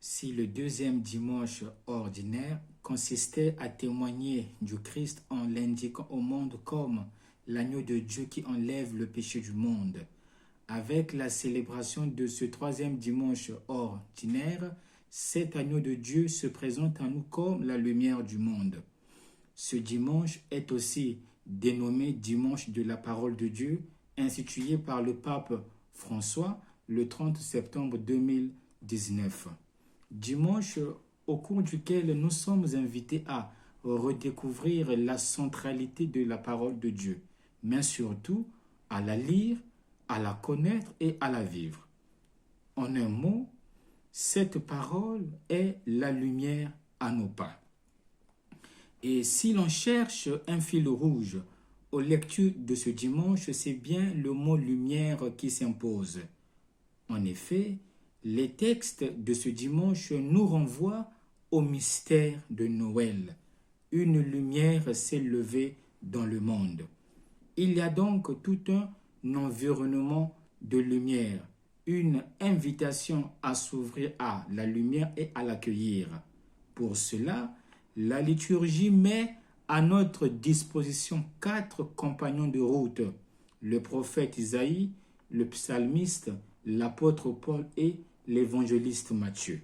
Si le deuxième dimanche ordinaire consistait à témoigner du Christ en l'indiquant au monde comme l'agneau de Dieu qui enlève le péché du monde, avec la célébration de ce troisième dimanche ordinaire, cet agneau de Dieu se présente à nous comme la lumière du monde. Ce dimanche est aussi dénommé dimanche de la parole de Dieu, institué par le pape François le 30 septembre 2019. Dimanche au cours duquel nous sommes invités à redécouvrir la centralité de la parole de Dieu, mais surtout à la lire, à la connaître et à la vivre. En un mot, cette parole est la lumière à nos pas. Et si l'on cherche un fil rouge aux lectures de ce dimanche, c'est bien le mot lumière qui s'impose. En effet, les textes de ce dimanche nous renvoient au mystère de Noël. Une lumière s'est levée dans le monde. Il y a donc tout un environnement de lumière, une invitation à s'ouvrir à la lumière et à l'accueillir. Pour cela, la liturgie met à notre disposition 4 compagnons de route, le prophète Isaïe, le psalmiste, l'apôtre Paul et l'évangéliste Matthieu.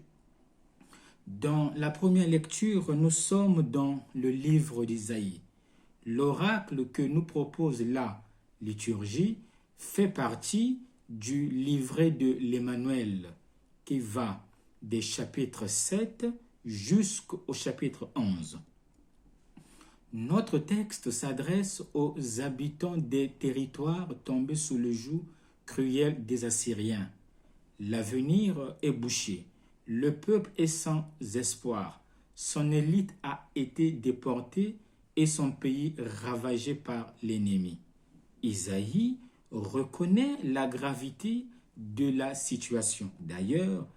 Dans la première lecture, nous sommes dans le livre d'Isaïe. L'oracle que nous propose la liturgie fait partie du livret de l'Emmanuel qui va des chapitres 7 jusqu'au chapitre 11. Notre texte s'adresse aux habitants des territoires tombés sous le joug cruel des Assyriens. L'avenir est bouché. Le peuple est sans espoir. Son élite a été déportée et son pays ravagé par l'ennemi. Isaïe reconnaît la gravité de la situation. D'ailleurs,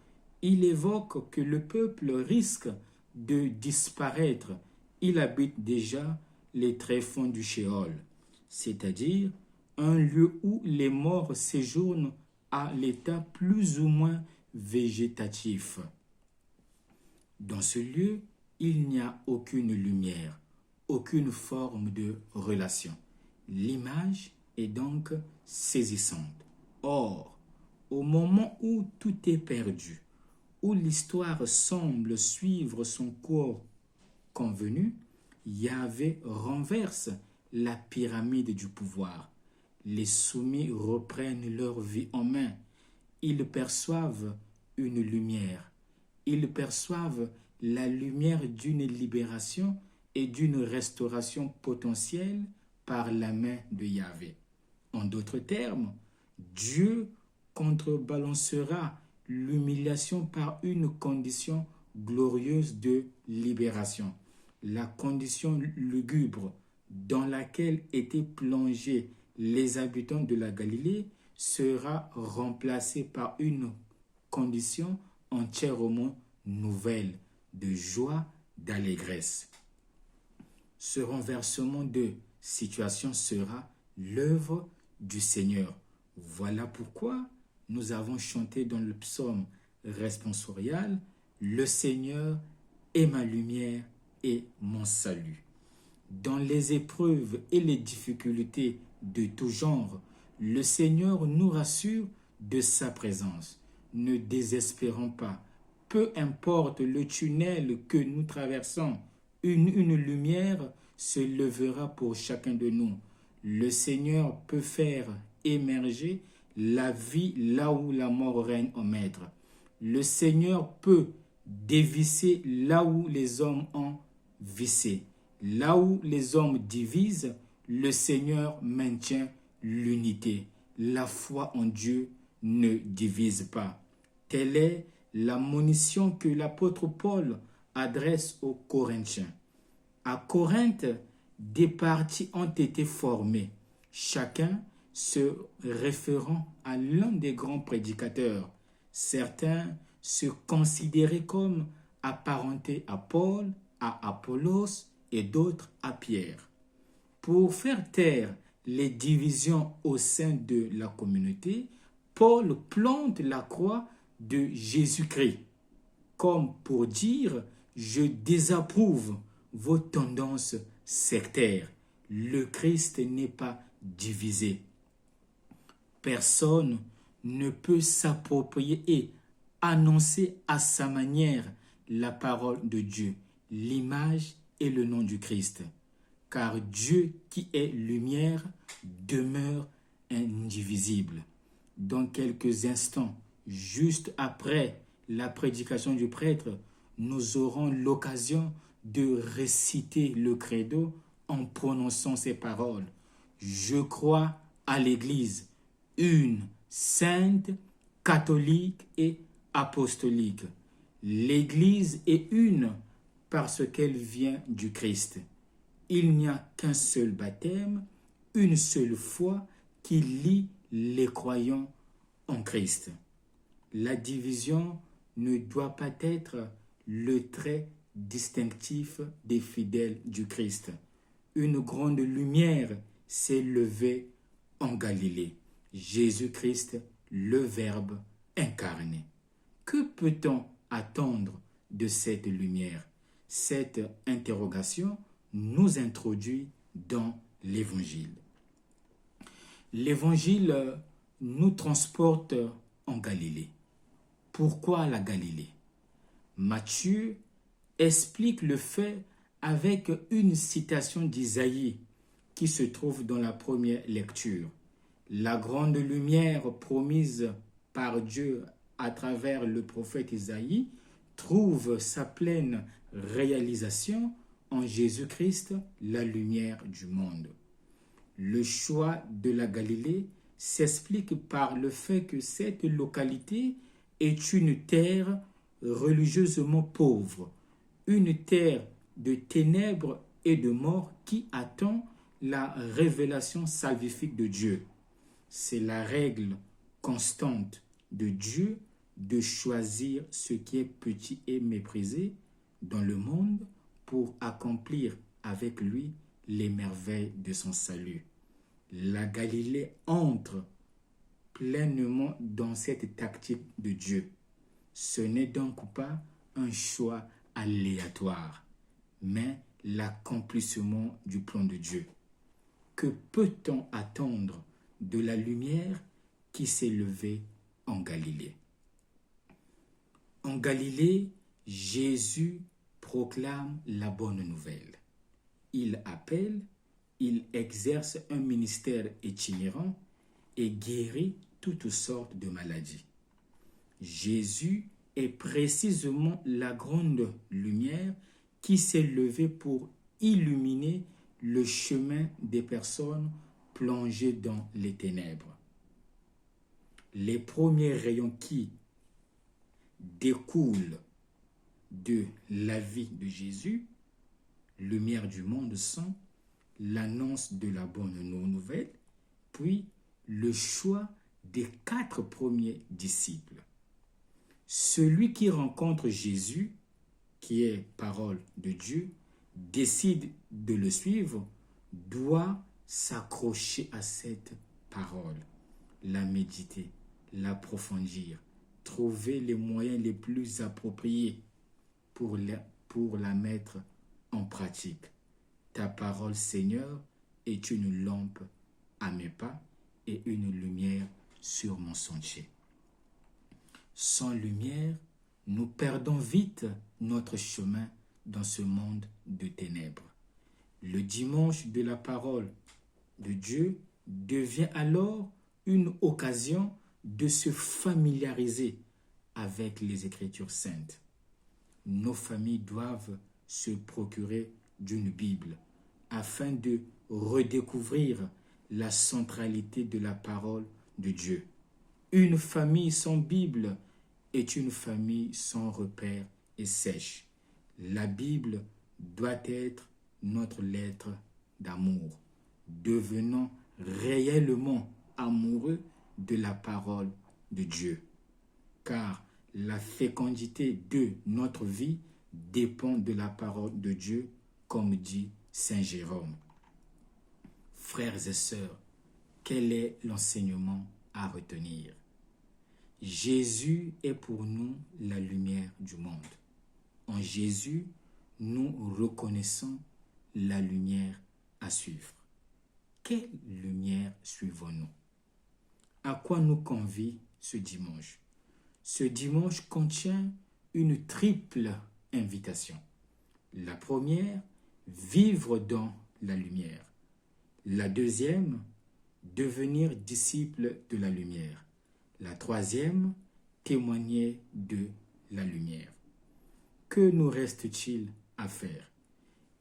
il évoque que le peuple risque de disparaître. Il habite déjà les tréfonds du Sheol, c'est-à-dire un lieu où les morts séjournent à l'état plus ou moins végétatif. Dans ce lieu, il n'y a aucune lumière, aucune forme de relation. L'image est donc saisissante. Or, au moment où tout est perdu, où l'histoire semble suivre son cours convenu, Yahvé renverse la pyramide du pouvoir. Les soumis reprennent leur vie en main. Ils perçoivent une lumière. Ils perçoivent la lumière d'une libération et d'une restauration potentielle par la main de Yahvé. En d'autres termes, Dieu contrebalancera l'humiliation par une condition glorieuse de libération. La condition lugubre dans laquelle étaient plongés les habitants de la Galilée sera remplacée par une condition entièrement nouvelle de joie, d'allégresse. Ce renversement de situation sera l'œuvre du Seigneur. Voilà pourquoi nous avons chanté dans le psaume responsorial « Le Seigneur est ma lumière et mon salut ». Dans les épreuves et les difficultés de tout genre, le Seigneur nous rassure de sa présence. Ne désespérons pas. Peu importe le tunnel que nous traversons, une lumière se lèvera pour chacun de nous. Le Seigneur peut faire émerger la vie là où la mort règne en maître. Le Seigneur peut dévisser là où les hommes ont vissé. Là où les hommes divisent, le Seigneur maintient l'unité. La foi en Dieu ne divise pas. Telle est la monition que l'apôtre Paul adresse aux Corinthiens. À Corinthe, des partis ont été formés, chacun se référant à l'un des grands prédicateurs. Certains se considéraient comme apparentés à Paul, à Apollos et d'autres à Pierre. Pour faire taire les divisions au sein de la communauté, Paul plante la croix de Jésus-Christ comme pour dire « Je désapprouve vos tendances sectaires. Le Christ n'est pas divisé. » Personne ne peut s'approprier et annoncer à sa manière la parole de Dieu, l'image et le nom du Christ. Car Dieu qui est lumière demeure indivisible. Dans quelques instants, juste après la prédication du prêtre, nous aurons l'occasion de réciter le credo en prononçant ces paroles. Je crois à l'Église, une, sainte, catholique et apostolique. L'Église est une parce qu'elle vient du Christ. Il n'y a qu'un seul baptême, une seule foi qui lie les croyants en Christ. La division ne doit pas être le trait distinctif des fidèles du Christ. Une grande lumière s'est levée en Galilée. Jésus-Christ, le Verbe incarné. Que peut-on attendre de cette lumière? Cette interrogation nous introduit dans l'Évangile. L'Évangile nous transporte en Galilée. Pourquoi la Galilée? Matthieu explique le fait avec une citation d'Isaïe qui se trouve dans la première lecture. La grande lumière promise par Dieu à travers le prophète Isaïe trouve sa pleine réalisation en Jésus-Christ, la lumière du monde. Le choix de la Galilée s'explique par le fait que cette localité est une terre religieusement pauvre, une terre de ténèbres et de mort qui attend la révélation salvifique de Dieu. C'est la règle constante de Dieu de choisir ce qui est petit et méprisé dans le monde pour accomplir avec lui les merveilles de son salut. La Galilée entre pleinement dans cette tactique de Dieu. Ce n'est donc pas un choix aléatoire, mais l'accomplissement du plan de Dieu. Que peut-on attendre de la lumière qui s'est levée en Galilée? En Galilée, Jésus proclame la bonne nouvelle. Il appelle, il exerce un ministère itinérant et guérit toutes sortes de maladies. Jésus est précisément la grande lumière qui s'est levée pour illuminer le chemin des personnes plongées dans les ténèbres. Les premiers rayons qui découlent de la vie de Jésus, lumière du monde, sont l'annonce de la bonne nouvelle, puis le choix des 4 premiers disciples. Celui qui rencontre Jésus, qui est parole de Dieu, décide de le suivre, doit s'accrocher à cette parole, la méditer, l'approfondir, trouver les moyens les plus appropriés pour la mettre en pratique. Ta parole, Seigneur, est une lampe à mes pas et une lumière sur mon sentier. Sans lumière, nous perdons vite notre chemin dans ce monde de ténèbres. Le dimanche de la parole de Dieu devient alors une occasion de se familiariser avec les Écritures saintes. Nos familles doivent se procurer d'une Bible afin de redécouvrir la centralité de la parole de Dieu. Une famille sans Bible est une famille sans repère et sèche. La Bible doit être notre lettre d'amour. Devenons réellement amoureux de la parole de Dieu. Car la fécondité de notre vie dépend de la parole de Dieu, comme dit Saint Jérôme. Frères et sœurs, quel est l'enseignement à retenir? Jésus est pour nous la lumière du monde. En Jésus, nous reconnaissons la lumière à suivre. Quelle lumière suivons-nous? À quoi nous convie ce dimanche? Ce dimanche contient une triple invitation. La première, vivre dans la lumière. La deuxième, devenir disciple de la lumière. La troisième, témoigner de la lumière. Que nous reste-t-il à faire?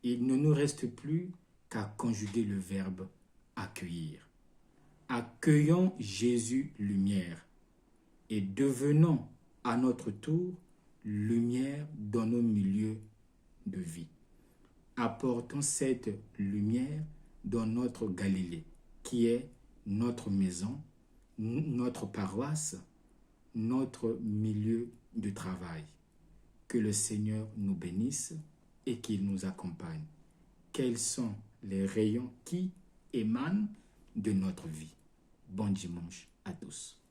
Il ne nous reste plus qu'à conjuguer le verbe accueillir. Accueillons Jésus lumière et devenons à notre tour lumière dans nos milieux de vie. Apportons cette lumière dans notre Galilée, qui est notre maison, notre paroisse, notre milieu de travail. Que le Seigneur nous bénisse et qu'il nous accompagne. Quels sont les rayons qui émanent de notre vie? Bon dimanche à tous.